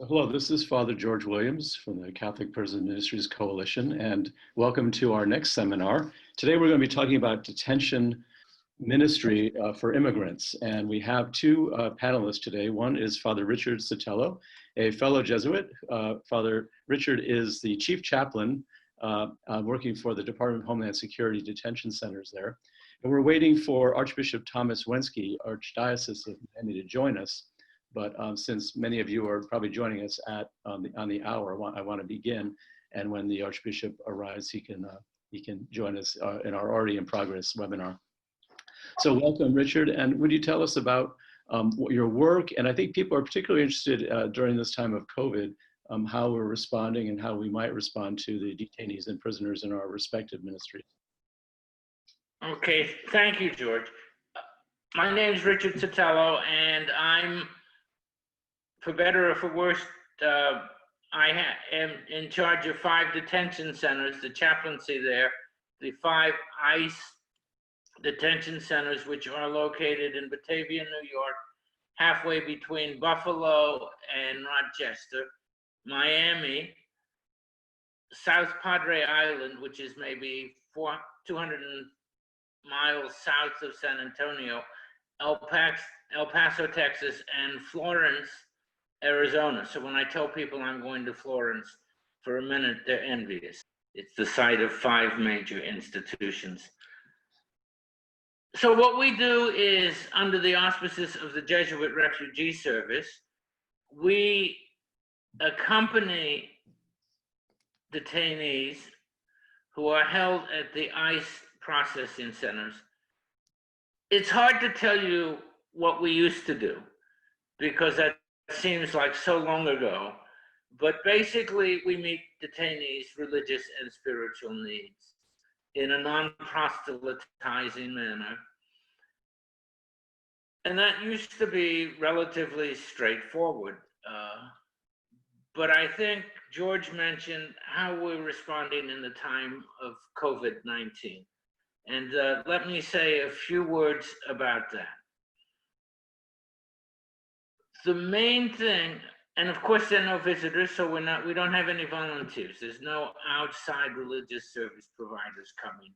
Hello, this is Father George Williams from the Catholic Prison Ministries Coalition, and welcome to our next seminar. Today we're going to be talking about detention ministry for immigrants, and we have two panelists today. One is Father Richard Sotelo, a fellow Jesuit. Father Richard is the chief chaplain working for the Department of Homeland Security detention centers there. And we're waiting for Archbishop Thomas Wenski, Archdiocese of Miami, to join us. But since many of you are probably joining us on the hour, I want to begin. And when the Archbishop arrives, he can join us in our already in progress webinar. So welcome, Richard. And would you tell us about your work? And I think people are particularly interested during this time of COVID, how we're responding and how we might respond to the detainees and prisoners in our respective ministries. Okay, thank you, George. My name is Richard Sotelo, and I'm, for better or for worse, I am in charge of 5 detention centers, the chaplaincy there, the 5 ICE detention centers, which are located in Batavia, New York, halfway between Buffalo and Rochester, Miami, South Padre Island, which is maybe 200 miles south of San Antonio, El Paso, Texas, and Florence, Arizona. So when I tell people I'm going to Florence for a minute, they're envious. It's the site of 5 major institutions. So what we do is, under the auspices of the Jesuit Refugee Service, we accompany detainees who are held at the ICE processing centers. It's hard to tell you what we used to do, because that seems like so long ago, but basically we meet detainees' religious and spiritual needs in a non-proselytizing manner. And that used to be relatively straightforward. But I think George mentioned how we're responding in the time of COVID-19. And let me say a few words about that. The main thing, and of course there are no visitors, so we don't have any volunteers. There's no outside religious service providers coming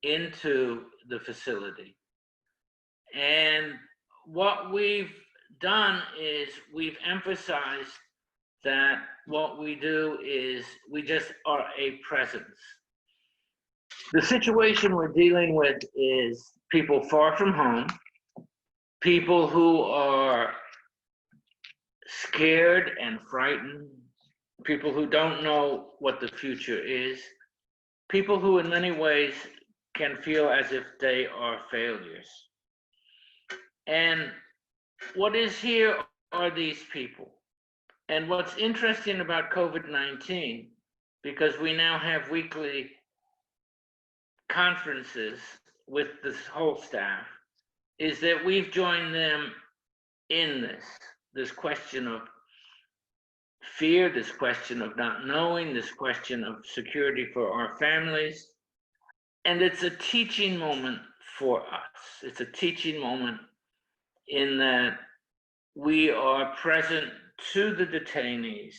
into the facility. And what we've done is we've emphasized that what we do is we just are a presence. The situation we're dealing with is people far from home, people who are scared and frightened, people who don't know what the future is, people who in many ways can feel as if they are failures. And what is here are these people. And what's interesting about COVID-19, because we now have weekly conferences with this whole staff, is that we've joined them in this question of fear, this question of not knowing, this question of security for our families. And it's a teaching moment for us. It's a teaching moment in that we are present to the detainees.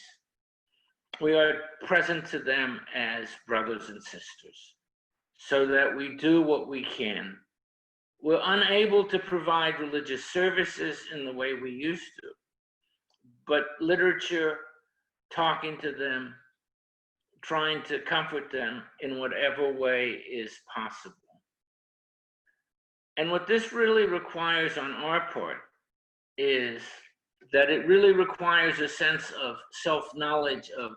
We are present to them as brothers and sisters, so that we do what we can. We're unable to provide religious services in the way we used to, but literature, talking to them, trying to comfort them in whatever way is possible. And what this really requires on our part is that it really requires a sense of self-knowledge of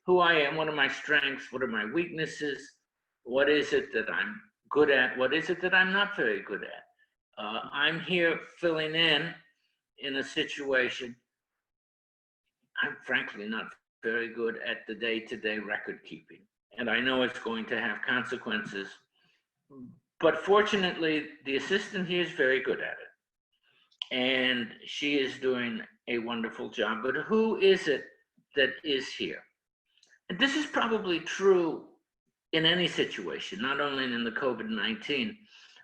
who I am, what are my strengths, what are my weaknesses, what is it that I'm good at, what is it that I'm not very good at. I'm here filling in a situation. I'm frankly not very good at the day-to-day record keeping, and I know it's going to have consequences, but fortunately the assistant here is very good at it, and she is doing a wonderful job. But who is it that is here? And this is probably true in any situation, not only in the COVID-19.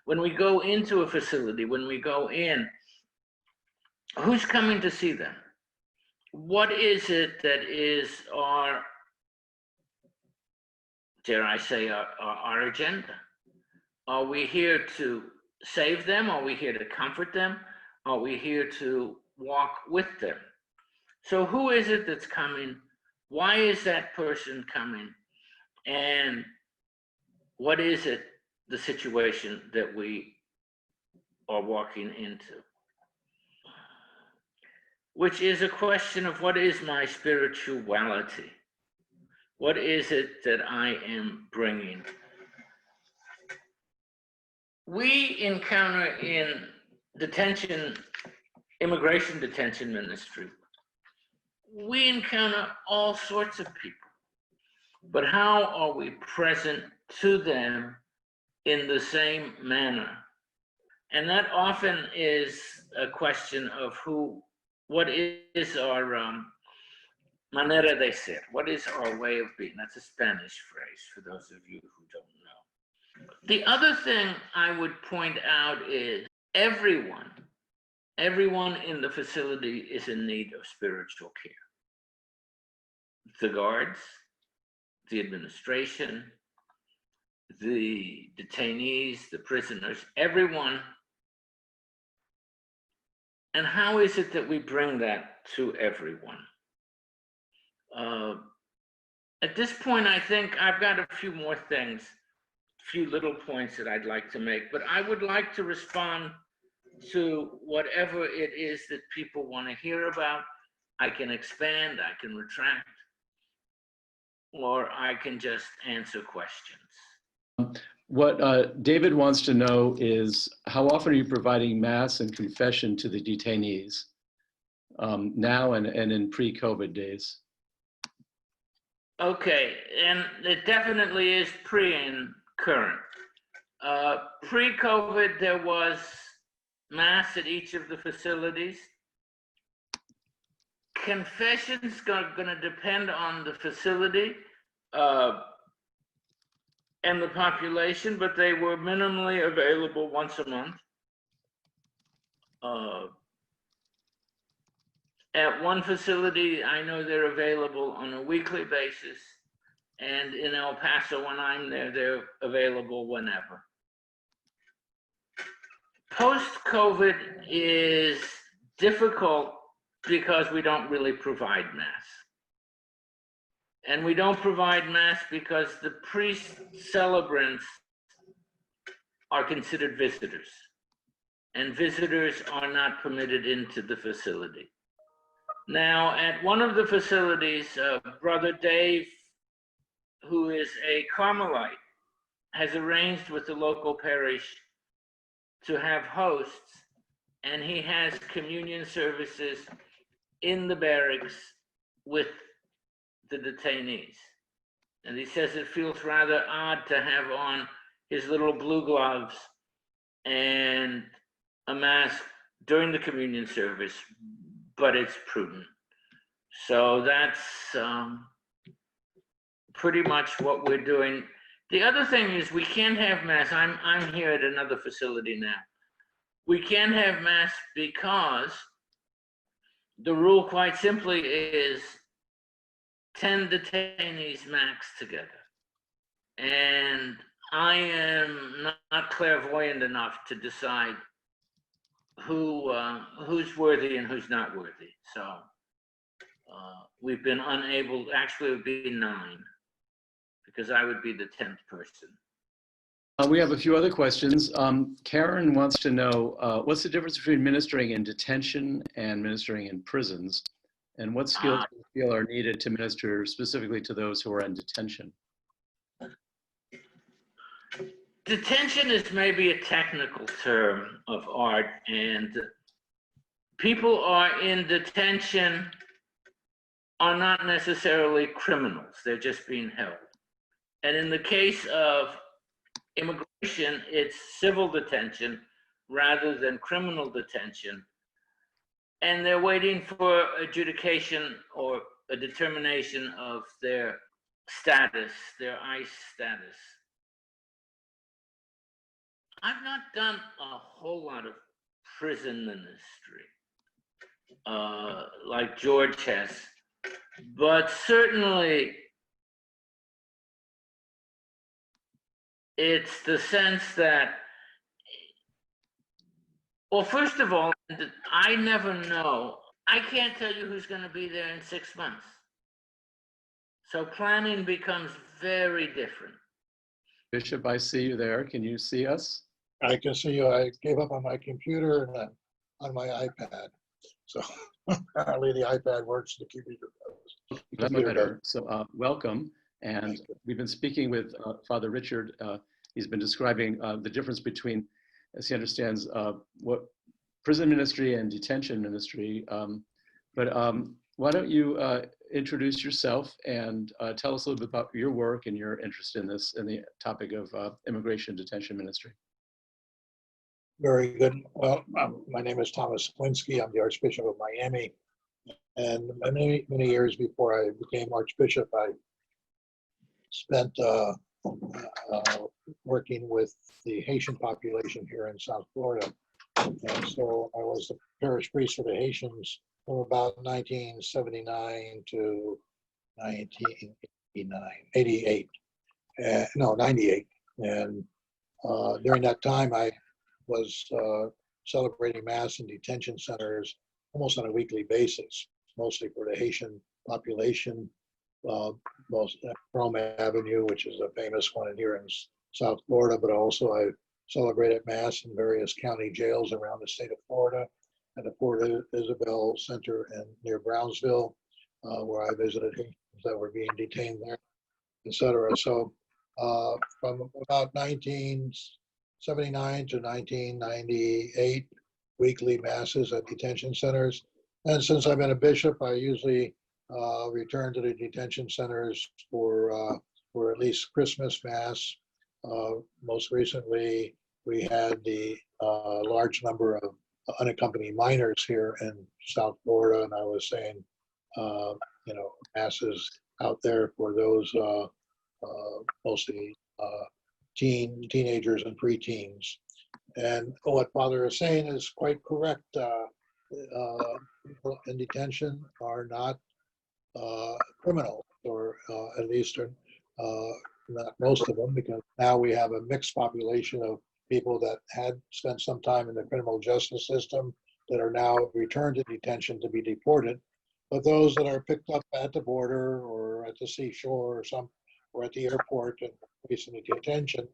When we go into a facility, when we go in, who's coming to see them? what is it that is our, dare I say, our agenda? Are we here to save them? Are we here to comfort them? Are we here to walk with them? So who is it that's coming? Why is that person coming? And what is it, the situation that we are walking into? Which is a question of what is my spirituality? What is it that I am bringing? We encounter in detention, immigration detention ministry, we encounter all sorts of people. But how are we present to them in the same manner? And that often is a question of what is our manera de ser? What is our way of being? That's a Spanish phrase for those of you who don't know. The other thing I would point out is everyone in the facility is in need of spiritual care. The guards, the administration, the detainees, the prisoners, everyone. And how is it that we bring that to everyone? At this point, I think I've got a few more things, a few little points that I'd like to make, but I would like to respond to whatever it is that people want to hear about. I can expand, I can retract, or I can just answer questions. What David wants to know is, how often are you providing Mass and confession to the detainees now and in pre-COVID days? Okay, and it definitely is pre and current. Pre-COVID, there was Mass at each of the facilities. Confessions are going to depend on the facility and the population, but they were minimally available once a month. At one facility, I know they're available on a weekly basis, and in El Paso, when I'm there, they're available whenever. Post-COVID is difficult because we don't really provide Mass. And we don't provide Mass because the priest celebrants are considered visitors, and visitors are not permitted into the facility. Now, at one of the facilities, Brother Dave, who is a Carmelite, has arranged with the local parish to have hosts, and he has communion services in the barracks with the detainees. And he says it feels rather odd to have on his little blue gloves and a mask during the communion service, but it's prudent. So that's pretty much what we're doing. The other thing is we can't have Mass. I'm here at another facility now. We can't have Mass because the rule quite simply is 10 detainees max together. And I am not clairvoyant enough to decide who's worthy and who's not worthy. So we've been unable, actually it would be 9, because I would be the 10th person. We have a few other questions. Karen wants to know, what's the difference between ministering in detention and ministering in prisons? And what skills do you feel are needed to minister specifically to those who are in detention? Detention is maybe a technical term of art, and people are in detention are not necessarily criminals. They're just being held. And in the case of immigration, it's civil detention rather than criminal detention. And they're waiting for adjudication or a determination of their status, their ICE status. I've not done a whole lot of prison ministry. like George has. But certainly, it's the sense that, well, first of all, I never know. I can't tell you who's going to be there in 6 months. So planning becomes very different. Bishop, I see you there. Can you see us? I can see you. I gave up on my computer and I'm on my iPad. So apparently the iPad works, the computer does. That's better. So welcome. And we've been speaking with Father Richard. He's been describing the difference between, as he understands, what prison ministry and detention ministry. But why don't you introduce yourself and tell us a little bit about your work and your interest in this, in the topic of immigration detention ministry. Very good. Well, my name is Thomas Wenski. I'm the Archbishop of Miami. And many years before I became Archbishop, I spent working with the Haitian population here in South Florida. And so I was the parish priest for the Haitians from about 1979 to 1988. 98. And during that time, I was celebrating Mass in detention centers almost on a weekly basis, mostly for the Haitian population. Most Rome Avenue, which is a famous one here in South Florida, but also I celebrated Mass in various county jails around the state of Florida, at the Port Isabel Center and near Brownsville, where I visited Haitians that were being detained there, etc. So from about 1979 to 1998, weekly Masses at detention centers. And since I've been a bishop, I usually return to the detention centers for at least Christmas Mass. Most recently, we had the large number of unaccompanied minors here in South Florida, and I was saying, Masses out there for those mostly teenagers and preteens. And what Father is saying is quite correct. People in detention are not criminals, or at least not most of them, because now we have a mixed population of people that had spent some time in the criminal justice system that are now returned to detention to be deported. But those that are picked up at the border or at the seashore or at the airport and placed in detention,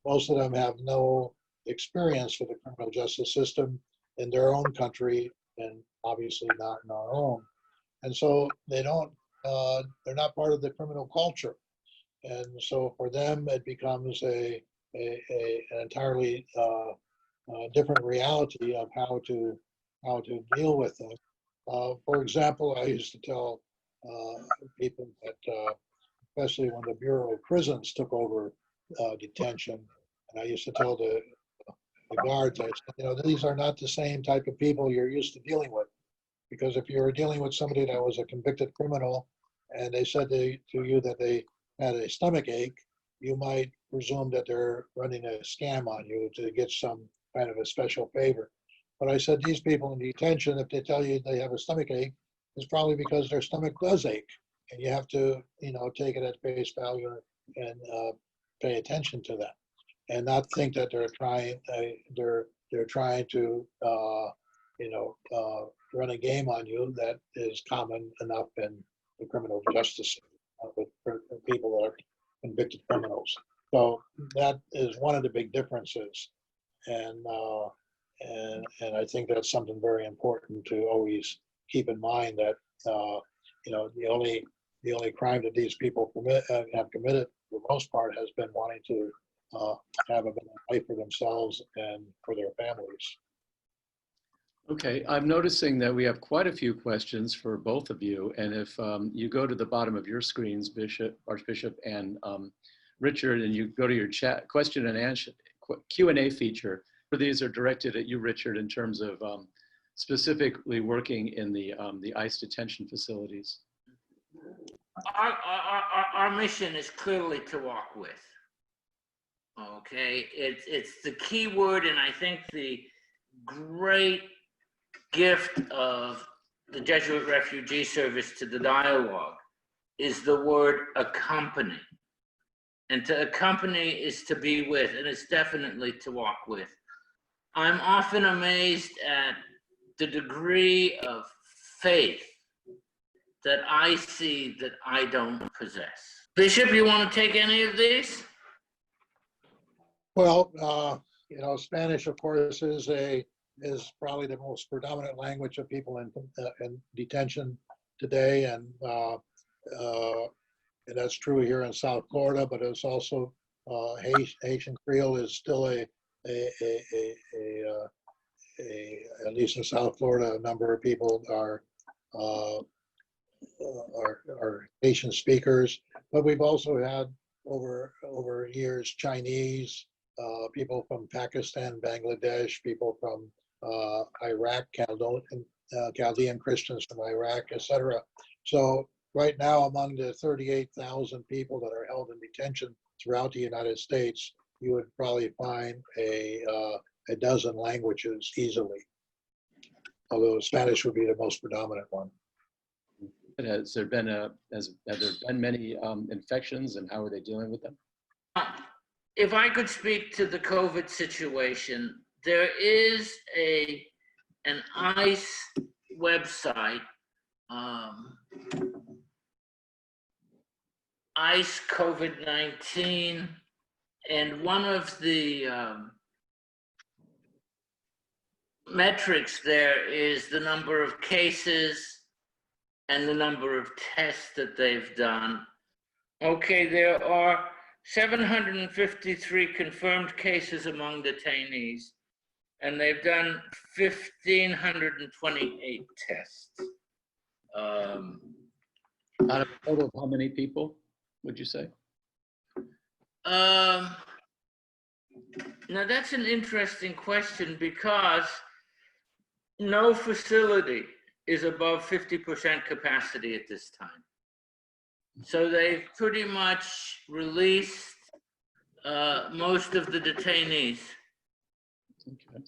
most of them have no experience with the criminal justice system in their own country, and obviously not in our own. And so they're not part of the criminal culture. And so for them, it becomes an entirely different reality of how to deal with them. For example, I used to tell people that, especially when the Bureau of Prisons took over detention, and I used to tell the guards, I said, these are not the same type of people you're used to dealing with. Because if you were dealing with somebody that was a convicted criminal and they said to you that they had a stomach ache, you might presume that they're running a scam on you to get some kind of a special favor. But I said, these people in detention, if they tell you they have a stomach ache, it's probably because their stomach does ache. And you have to, take it at face value and pay attention to that. And not think that they're trying to run a game on you that is common enough in the criminal justice with people that are convicted criminals. So that is one of the big differences, and I think that's something very important to always keep in mind, that the only crime that these people have committed for the most part has been wanting to have a better life for themselves and for their families. Okay, I'm noticing that we have quite a few questions for both of you. And if you go to the bottom of your screens, Archbishop and Richard, and you go to your chat question and answer Q&A feature, these are directed at you, Richard, in terms of specifically working in the ICE detention facilities. Our mission is clearly to walk with. Okay, it's the key word, and I think the great gift of the Jesuit Refugee Service to the dialogue is the word accompany. And to accompany is to be with, and it's definitely to walk with. I'm often amazed at the degree of faith that I see that I don't possess. Bishop, you want to take any of these? Well, you know, Spanish, of course, is probably the most predominant language of people in detention today, and that's true here in South Florida. But it's also Haitian Creole is still at least in South Florida, a number of people are Haitian speakers. But we've also had over years Chinese, people from Pakistan, Bangladesh, people from Iraq, Chaldean Christians from Iraq, etc. So right now, among the 38,000 people that are held in detention throughout the United States, you would probably find a dozen languages easily, although Spanish would be the most predominant one. Have there been many infections, and how are they dealing with them? If I could speak to the COVID situation, there is an ICE website, ICE COVID-19, and one of the metrics there is the number of cases and the number of tests that they've done. Okay, there are 753 confirmed cases among detainees, and they've done 1,528 tests. Out of a total of how many people, would you say? Now that's an interesting question, because no facility is above 50% capacity at this time. So they've pretty much released most of the detainees. Okay.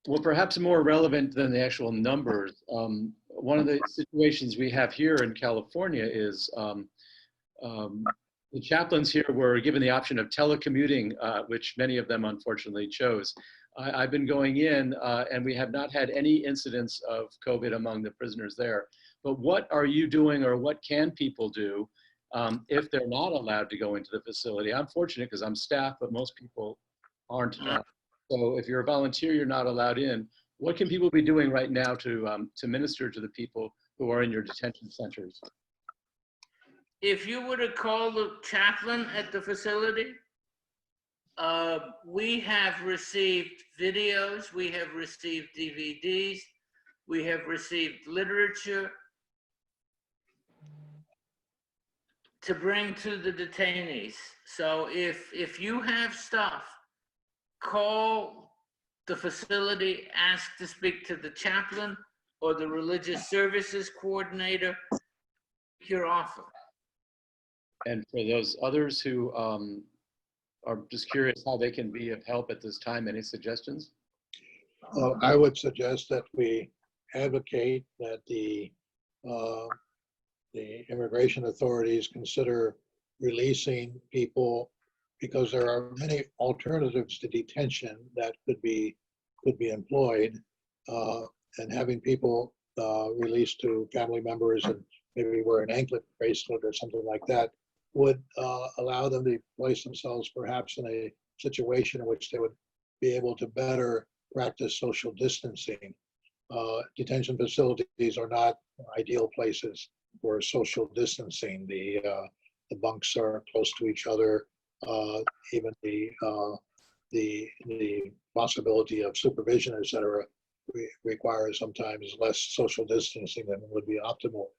Well, perhaps more relevant than the actual numbers, one of the situations we have here in California is the chaplains here were given the option of telecommuting, which many of them unfortunately chose. I've been going in and we have not had any incidents of COVID among the prisoners there. But what are you doing, or what can people do if they're not allowed to go into the facility? I'm fortunate because I'm staff, but most people aren't. So if you're a volunteer, you're not allowed in. What can people be doing right now to minister to the people who are in your detention centers? If you were to call the chaplain at the facility, we have received videos, we have received DVDs, we have received literature to bring to the detainees. So if you have stuff, call the facility, ask to speak to the chaplain or the religious services coordinator, your offer. And for those others who are just curious how they can be of help at this time, any suggestions? I would suggest that we advocate that the immigration authorities consider releasing people, because there are many alternatives to detention that could be employed, and having people released to family members and maybe wear an anklet bracelet or something like that would allow them to place themselves perhaps in a situation in which they would be able to better practice social distancing. Detention facilities are not ideal places for social distancing. The bunks are close to each other. Even the possibility of supervision, etc., requires sometimes less social distancing than would be optimal.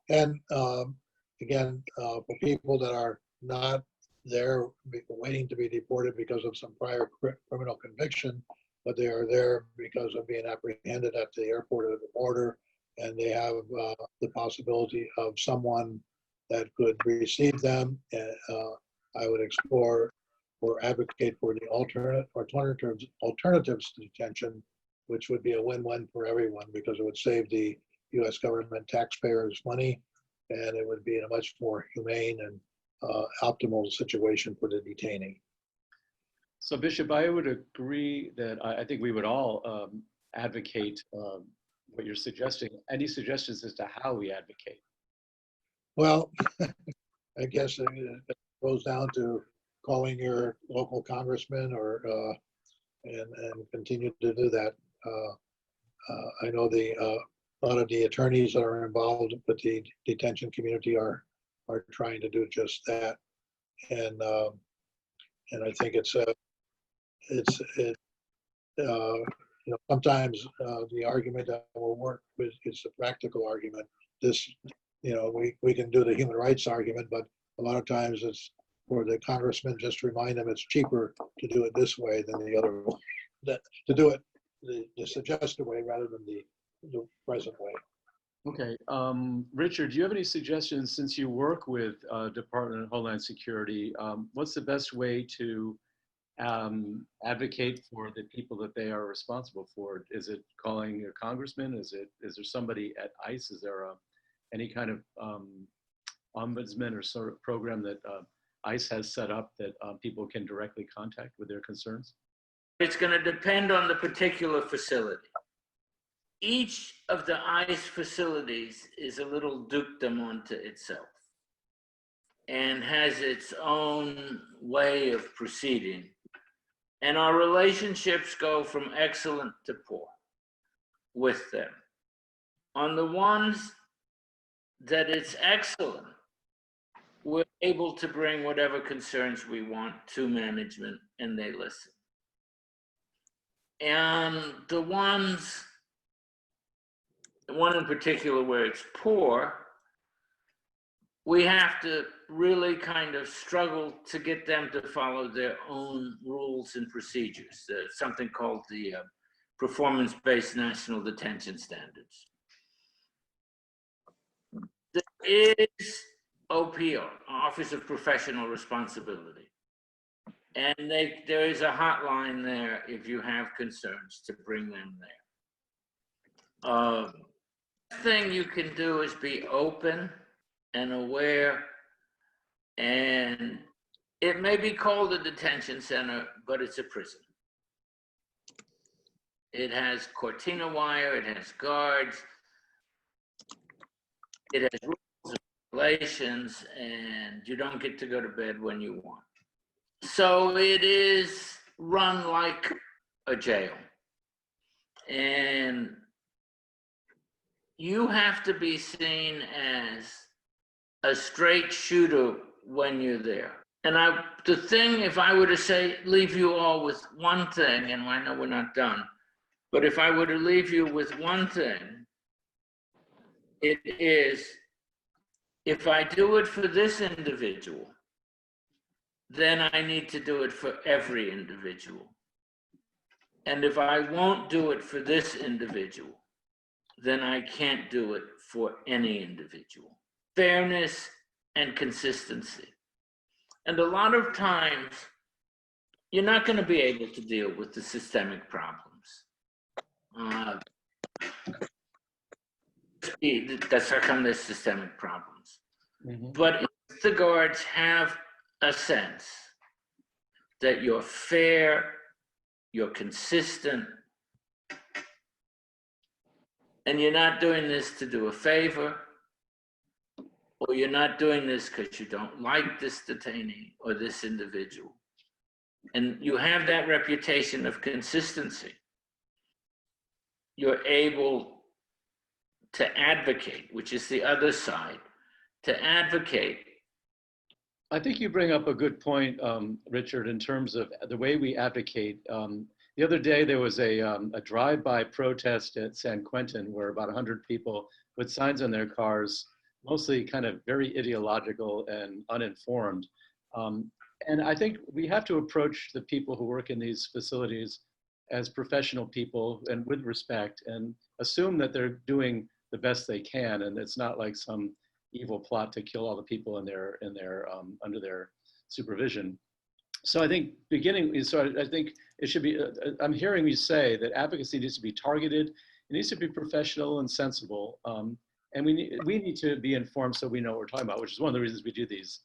And again, for people that are not there waiting to be deported because of some prior criminal conviction, but they are there because of being apprehended at the airport or the border, and they have the possibility of someone that could receive them, I would explore or advocate for the alternatives to detention, which would be a win-win for everyone, because it would save the US government taxpayers' money, and it would be in a much more humane and optimal situation for the detainee. So Bishop, I would agree that I think we would all advocate what you're suggesting. Any suggestions as to how we advocate? Well, I guess it goes down to calling your local congressman or and continue to do that. I know a lot of the attorneys that are involved with the detention community are trying to do just that, and I think sometimes the argument that will work is the practical argument. This, we can do the human rights argument, but a lot of times it's for the congressman just to remind them it's cheaper to do it this way than the other way, to do it the suggested way rather than the present way. Okay, Richard, do you have any suggestions, since you work with Department of Homeland Security? What's the best way to advocate for the people that they are responsible for? Is it calling your congressman? Is there somebody at ICE? Is there any kind of ombudsman or sort of program that ICE has set up that people can directly contact with their concerns? It's going to depend on the particular facility. Each of the ICE facilities is a little dukedom unto itself and has its own way of proceeding. And our relationships go from excellent to poor with them. On the ones that it's excellent, we're able to bring whatever concerns we want to management and they listen. And the one in particular where it's poor, we have to really kind of struggle to get them to follow their own rules and procedures. There's something called the Performance-Based National Detention Standards. There is OPR, Office of Professional Responsibility. And there is a hotline there if you have concerns to bring them there. Thing you can do is be open and aware, and it may be called a detention center, but it's a prison. It has cortina wire, it has guards, it has rules and regulations, and you don't get to go to bed when you want. So it is run like a jail. And you have to be seen as a straight shooter when you're there. And the thing, if I were to say, leave you all with one thing, and I know we're not done, but if I were to leave you with one thing, it is, if I do it for this individual, then I need to do it for every individual. And if I won't do it for this individual, then I can't do it for any individual. Fairness and consistency. And a lot of times, you're not going to be able to deal with the systemic problems that circum the systemic problems. Mm-hmm. But if the guards have a sense that you're fair, you're consistent, and you're not doing this to do a favor, or you're not doing this because you don't like this detainee or this individual, and you have that reputation of consistency, you're able to advocate, which is the other side, to advocate. I think you bring up a good point, Richard, in terms of the way we advocate. The other day, there was a drive-by protest at San Quentin where about 100 people with signs on their cars, mostly kind of very ideological and uninformed. And I think we have to approach the people who work in these facilities as professional people and with respect, and assume that they're doing the best they can, and it's not like some evil plot to kill all the people in their under their supervision. So I think I think it should be, I'm hearing you say that advocacy needs to be targeted, it needs to be professional and sensible. And we need to be informed so we know what we're talking about, which is one of the reasons we do these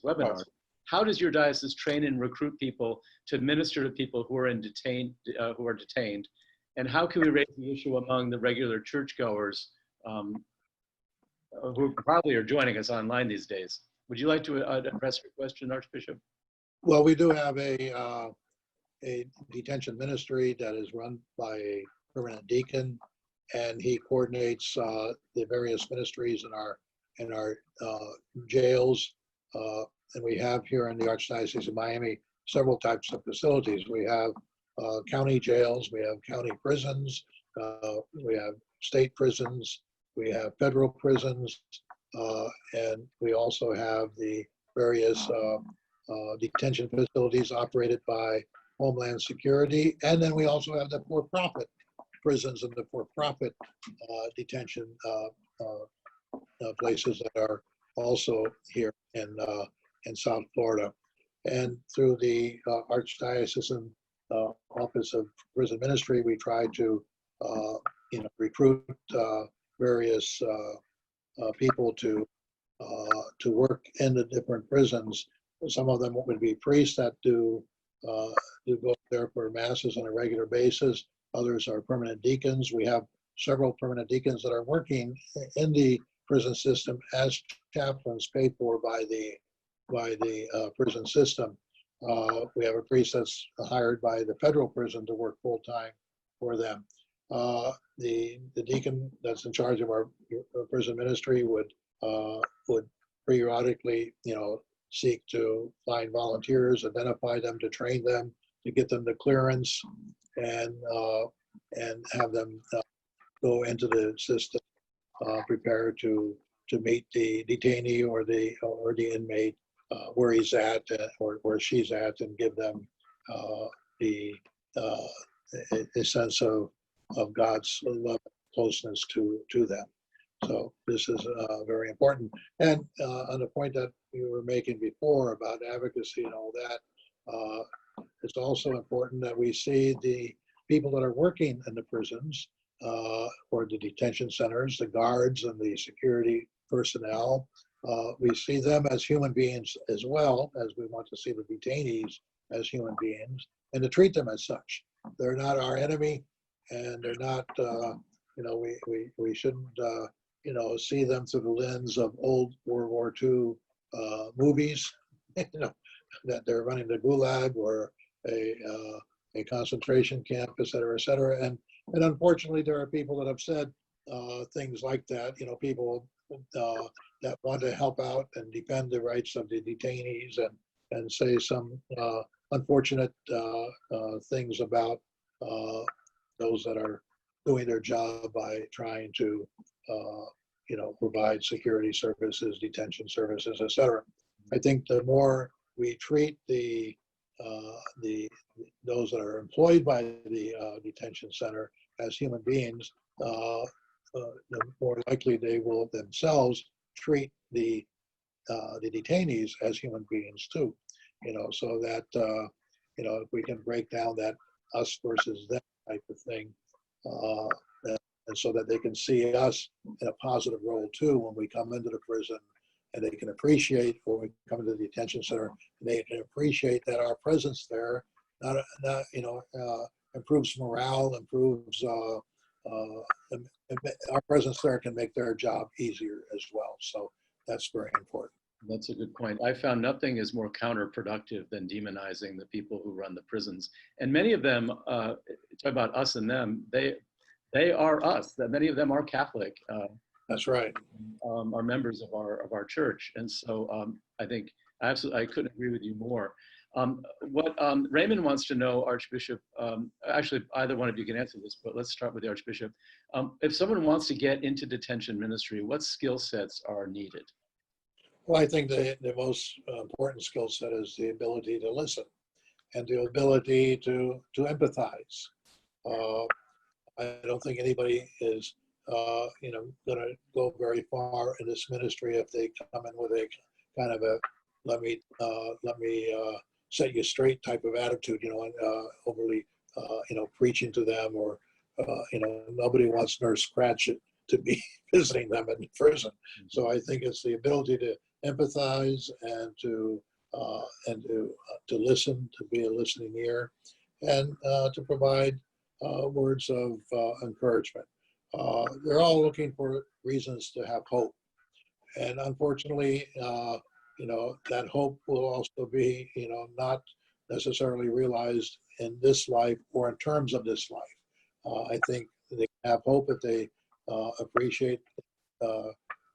webinars. How does your diocese train and recruit people to minister to people who are detained? And how can we raise the issue among the regular churchgoers who probably are joining us online these days? Would you like to address your question, Archbishop? Well, we do have a detention ministry that is run by a permanent deacon, and he coordinates the various ministries in our jails. And we have here in the Archdiocese of Miami several types of facilities. We have county jails, we have county prisons, we have state prisons, we have federal prisons, and we also have the various detention facilities operated by Homeland Security. And then we also have the for-profit prisons and the for-profit detention places that are also here in South Florida. And through the Archdiocesan Office of Prison Ministry, we try to recruit various people to work in the different prisons. Some of them would be priests that do go there for masses on a regular basis. Others are permanent deacons. We have several permanent deacons that are working in the prison system as chaplains paid for by the prison system. We have a priest that's hired by the federal prison to work full time for them. The deacon that's in charge of our prison ministry would periodically, seek to find volunteers, identify them, to train them, to get them the clearance, and have them go into the system, prepared to meet the detainee or the inmate where he's at or where she's at, and give them a sense of God's love and closeness to them. So this is very important. And on the point that you were making before about advocacy and all that, it's also important that we see the people that are working in the prisons or the detention centers, the guards and the security personnel. We see them as human beings as well, as we want to see the detainees as human beings, and to treat them as such. They're not our enemy, and they're not, we shouldn't, see them through the lens of old World War II movies, that they're running the gulag or a concentration camp, et cetera, et cetera. And unfortunately, there are people that have said things like that, people that want to help out and defend the rights of the detainees and say some unfortunate things about those that are doing their job by trying to, provide security services, detention services, et cetera. I think the more we treat those that are employed by the detention center as human beings, the more likely they will themselves treat the detainees as human beings too. So that if we can break down that us versus them type of thing, and so that they can see us in a positive role too when we come into the prison, and they can appreciate when we come into the detention center, and they can appreciate that our presence there improves morale, improves our presence there can make their job easier as well. So that's very important. That's a good point. I found nothing is more counterproductive than demonizing the people who run the prisons. And many of them, talk about us and them, they are us. That many of them are Catholic. That's right. Are members of our church. And so I think I couldn't agree with you more. What Raymond wants to know, Archbishop, actually either one of you can answer this, but let's start with the Archbishop. If someone wants to get into detention ministry, what skill sets are needed? Well, I think the most important skill set is the ability to listen and the ability to empathize. I don't think anybody is going to go very far in this ministry if they come in with a kind of a let me set you straight type of attitude, and overly preaching to them or nobody wants Nurse Cratchit to be visiting them in prison. So I think it's the ability to empathize and to listen, to be a listening ear, and to provide words of encouragement. They're all looking for reasons to have hope. And unfortunately, that hope will also be, not necessarily realized in this life or in terms of this life. I think they have hope if they appreciate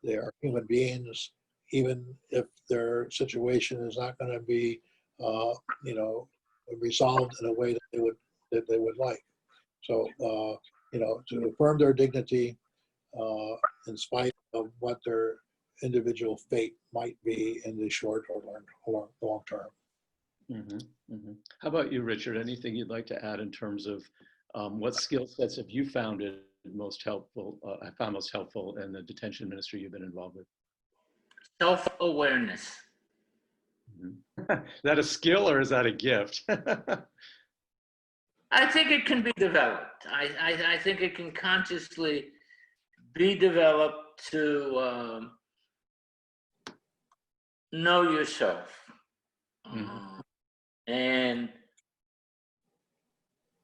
they are human beings, even if their situation is not going to be, resolved in a way that they would like. So, to affirm their dignity in spite of what their individual fate might be in the short or long term. How about you, Richard? Anything you'd like to add in terms of what skill sets have you found most helpful? Found most helpful in the detention ministry you've been involved with? Self-awareness. Is that a skill or is that a gift? I think it can be developed. I think it can consciously be developed to know yourself and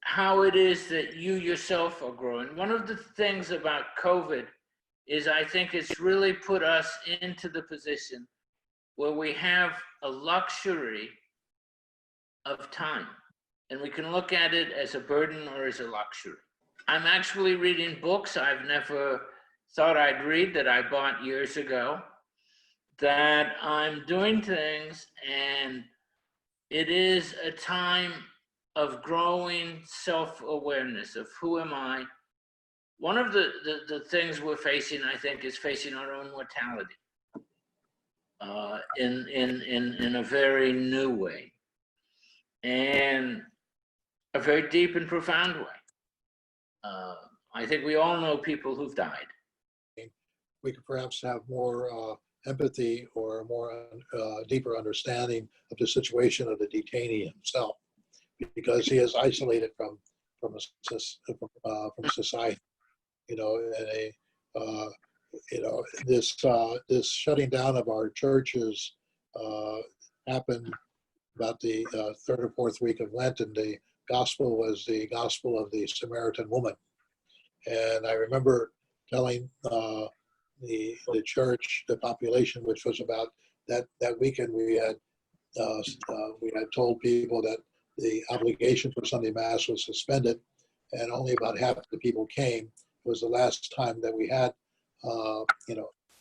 how it is that you yourself are growing. One of the things about COVID is I think it's really put us into the position where we have a luxury of time, and we can look at it as a burden or as a luxury. I'm actually reading books I've never thought I'd read, that I bought years ago, that I'm doing things, and it is a time of growing self-awareness of who am I. One of the things we're facing, I think, is facing our own mortality in a very new way, and a very deep and profound way. I think we all know people who've died. We could perhaps have more empathy or more deeper understanding of the situation of the detainee himself, because he is isolated from society. This shutting down of our churches happened about the third or fourth week of Lent, and the gospel was the gospel of the Samaritan woman. And I remember telling the church, the population, which was about that weekend, we had told people that the obligation for Sunday Mass was suspended, and only about half the people came. It was the last time that we had,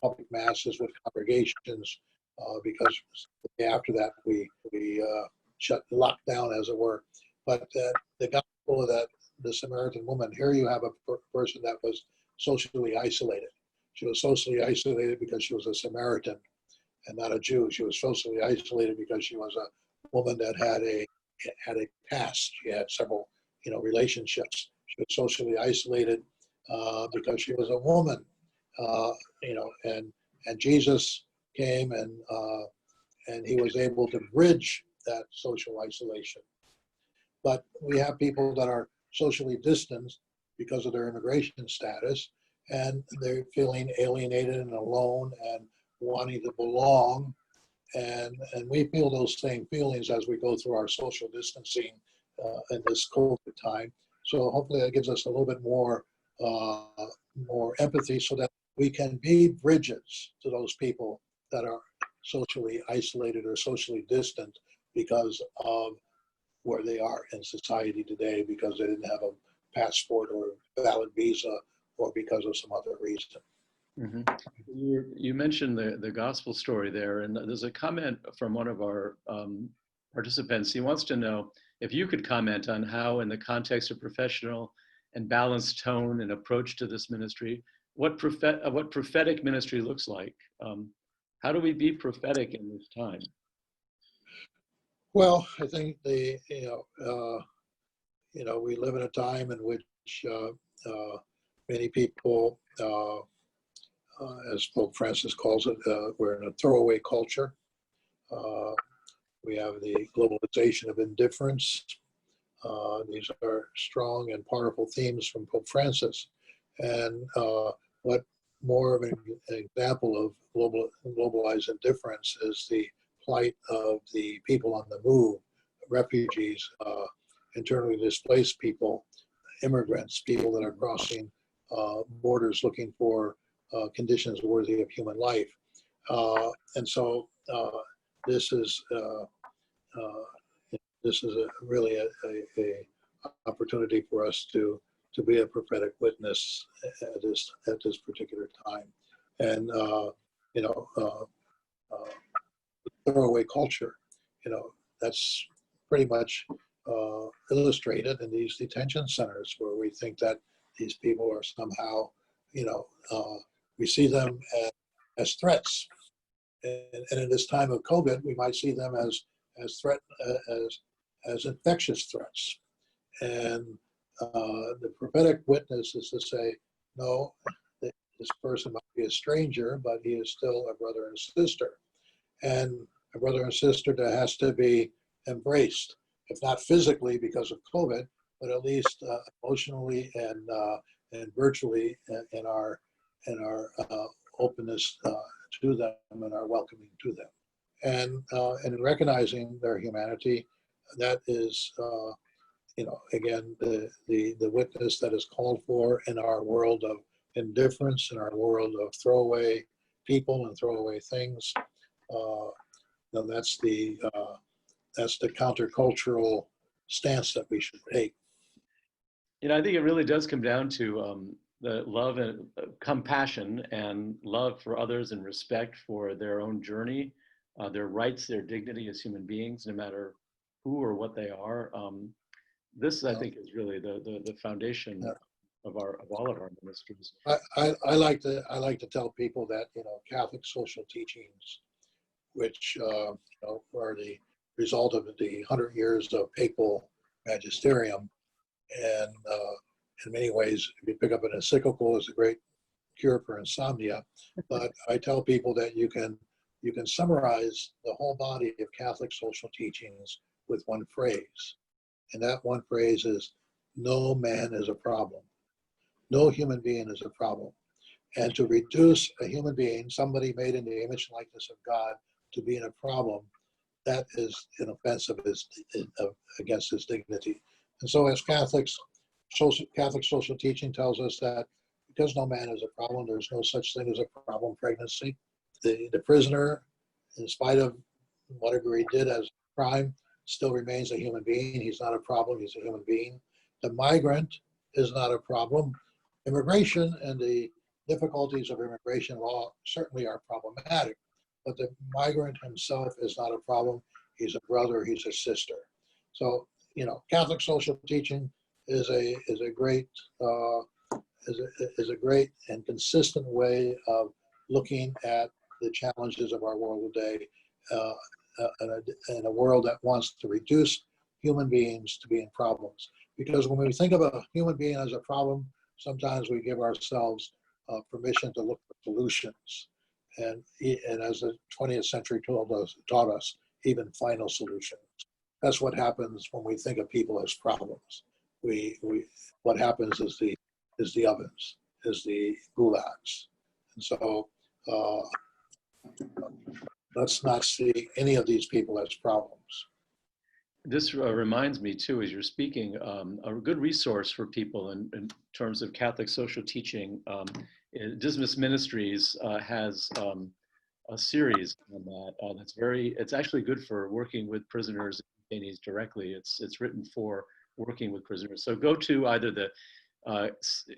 public masses with congregations, because after that we locked down, as it were. But the gospel of the Samaritan woman, here you have a person that was socially isolated. She was socially isolated because she was a Samaritan and not a Jew. She was socially isolated because she was a woman that had a past. She had several, relationships. She was socially isolated because she was a woman, and Jesus came and he was able to bridge that social isolation. But we have people that are socially distanced because of their immigration status, and they're feeling alienated and alone and wanting to belong. And we feel those same feelings as we go through our social distancing in this COVID time. So hopefully that gives us a little bit more empathy, so that we can be bridges to those people that are socially isolated or socially distant because of where they are in society today, because they didn't have a passport or a valid visa, or because of some other reason. You mentioned the gospel story there, and there's a comment from one of our participants. He wants to know if you could comment on how, in the context of professional and balanced tone and approach to this ministry, what prophetic ministry looks like. How do we be prophetic in this time? Well, I think we live in a time in which many people, as Pope Francis calls it, we're in a throwaway culture. We have the globalization of indifference. These are strong and powerful themes from Pope Francis. And what more of an example of globalized indifference is the plight of the people on the move, refugees, internally displaced people, immigrants, people that are crossing borders looking for conditions worthy of human life. And so this is really a opportunity for us to be a prophetic witness at this particular time. And throwaway culture, that's pretty much illustrated in these detention centers, where we think that these people are somehow, we see them as threats. And in this time of COVID, we might see them as infectious threats. And the prophetic witness is to say, no, this person might be a stranger, but he is still a brother and sister. And a brother and sister that has to be embraced, if not physically because of COVID, but at least emotionally and virtually in our openness to them and our welcoming to them. And in recognizing their humanity, that is, again, the witness that is called for in our world of indifference, in our world of throwaway people and throwaway things. That's the countercultural stance that we should take. I think it really does come down to the love and compassion and love for others and respect for their own journey, their rights, their dignity as human beings, no matter who or what they are. This, I think, is really the foundation of all of our ministries. I like to tell people that Catholic social teachings, which are the result of the 100 years of papal magisterium, and in many ways, if you pick up an encyclical, is a great cure for insomnia. But I tell people that you can summarize the whole body of Catholic social teachings with one phrase, and that one phrase is, "No man is a problem. No human being is a problem." And to reduce a human being, somebody made in the image and likeness of God, to being a problem, that is an offense against his dignity. And so as Catholics, Catholic social teaching tells us that because no man is a problem, there's no such thing as a problem pregnancy. The prisoner, in spite of whatever he did as a crime, still remains a human being. He's not a problem, he's a human being. The migrant is not a problem. Immigration and the difficulties of immigration law certainly are problematic, but the migrant himself is not a problem. He's a brother, he's a sister. So, Catholic social teaching is a great and consistent way of looking at the challenges of our world today, in a world that wants to reduce human beings to being problems. Because when we think of a human being as a problem, sometimes we give ourselves permission to look for solutions. And as the 20th century taught us, even final solutions. That's what happens when we think of people as problems. What happens is the ovens, is the gulags. And so let's not see any of these people as problems. This reminds me too, as you're speaking, a good resource for people in terms of Catholic social teaching. Dismas Ministries has a series on that. It's actually good for working with prisoners and detainees directly. It's written for working with prisoners. So go to either the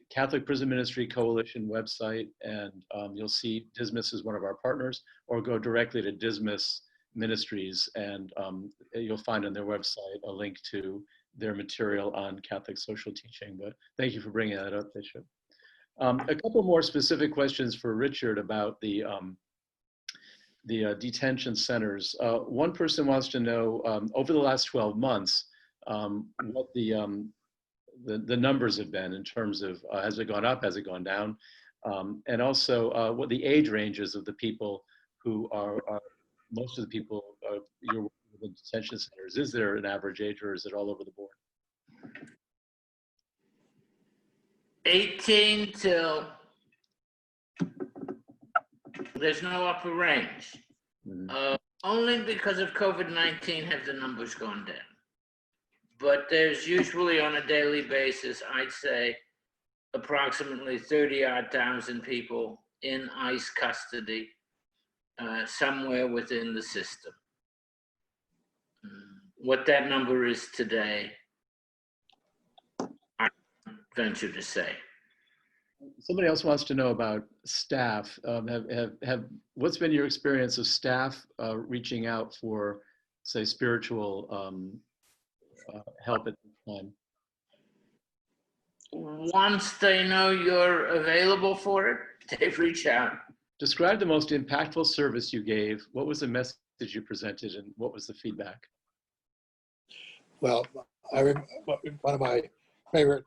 Catholic Prison Ministry Coalition website, and you'll see Dismas is one of our partners, or go directly to Dismas Ministries, and you'll find on their website a link to their material on Catholic social teaching. But thank you for bringing that up, Bishop. A couple more specific questions for Richard about the detention centers. One person wants to know, over the last 12 months, what the numbers have been in terms of, has it gone up, has it gone down? And also what the age ranges of the people who are most of the people you're working with in detention centers. Is there an average age, or is it all over the board? 18 till, there's no upper range. Only because of COVID-19 have the numbers gone down. But there's usually on a daily basis, I'd say, approximately 30-odd thousand people in ICE custody somewhere within the system. What that number is today, I venture to say. Somebody else wants to know about staff. What's been your experience of staff reaching out for, say, spiritual help at this time? Once they know you're available for it, they reach out. Describe the most impactful service you gave. What was the message you presented, and what was the feedback? Well, one of my favorite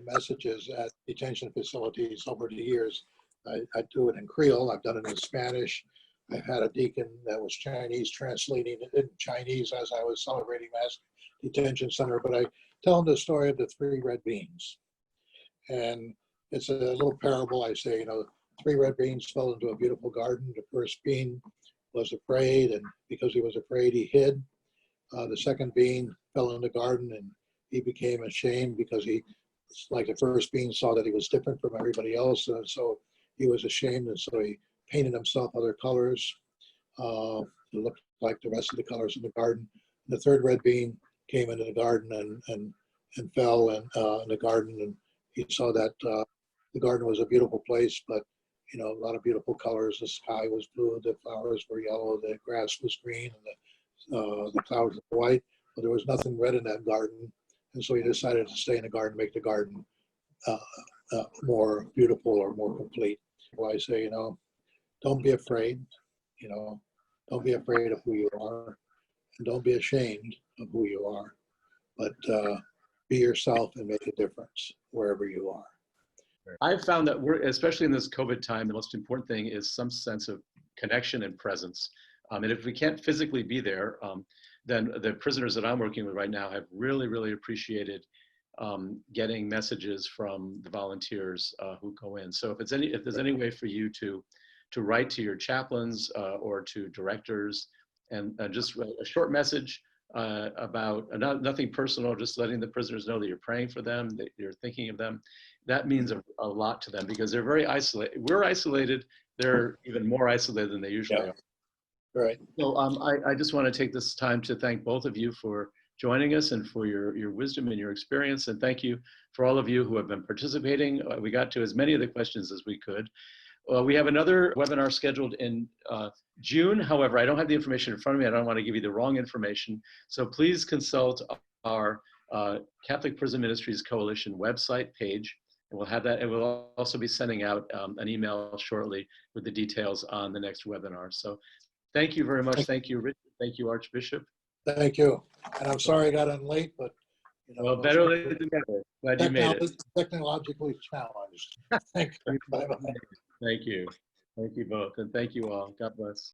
messages at detention facilities over the years, I do it in Creole, I've done it in Spanish. I've had a deacon that was Chinese translating it in Chinese as I was celebrating Mass Detention Center, but I tell them the story of the 3 red beans. And it's a little parable. I say, 3 red beans fell into a beautiful garden. The first bean was afraid, and because he was afraid, he hid. The second bean fell in the garden, and he became ashamed because he, like the first bean, saw that he was different from everybody else, and so he was ashamed, and so he painted himself other colors. It looked like the rest of the colors in the garden. And the third red bean came into the garden and fell in the garden, and he saw that the garden was a beautiful place, but a lot of beautiful colors. The sky was blue, the flowers were yellow, the grass was green, and the clouds were white, but there was nothing red in that garden. And so he decided to stay in the garden, make the garden more beautiful or more complete. Well, I say, don't be afraid, don't be afraid of who you are, and don't be ashamed of who you are, but be yourself and make a difference wherever you are. I've found that especially in this COVID time, the most important thing is some sense of connection and presence. And if we can't physically be there, then the prisoners that I'm working with right now have really, really appreciated getting messages from the volunteers who go in. So if there's any way for you to write to your chaplains or to directors and just a short message about nothing personal, just letting the prisoners know that you're praying for them, that you're thinking of them, that means a lot to them because they're very isolated. We're isolated. They're even more isolated than they usually are. Right. So I just want to take this time to thank both of you for joining us and for your wisdom and your experience. And thank you for all of you who have been participating. We got to as many of the questions as we could. We have another webinar scheduled in June. However, I don't have the information in front of me. I don't want to give you the wrong information. So please consult our Catholic Prison Ministries Coalition website page. And we'll have that. And we'll also be sending out an email shortly with the details on the next webinar. So thank you very much. Thank you, Richard. Thank you, Archbishop. Thank you. And I'm sorry I got in late, but well, better late than never. Glad you made it. Technologically challenged. Thank you. Bye-bye. Thank you. Thank you both. And thank you all. God bless.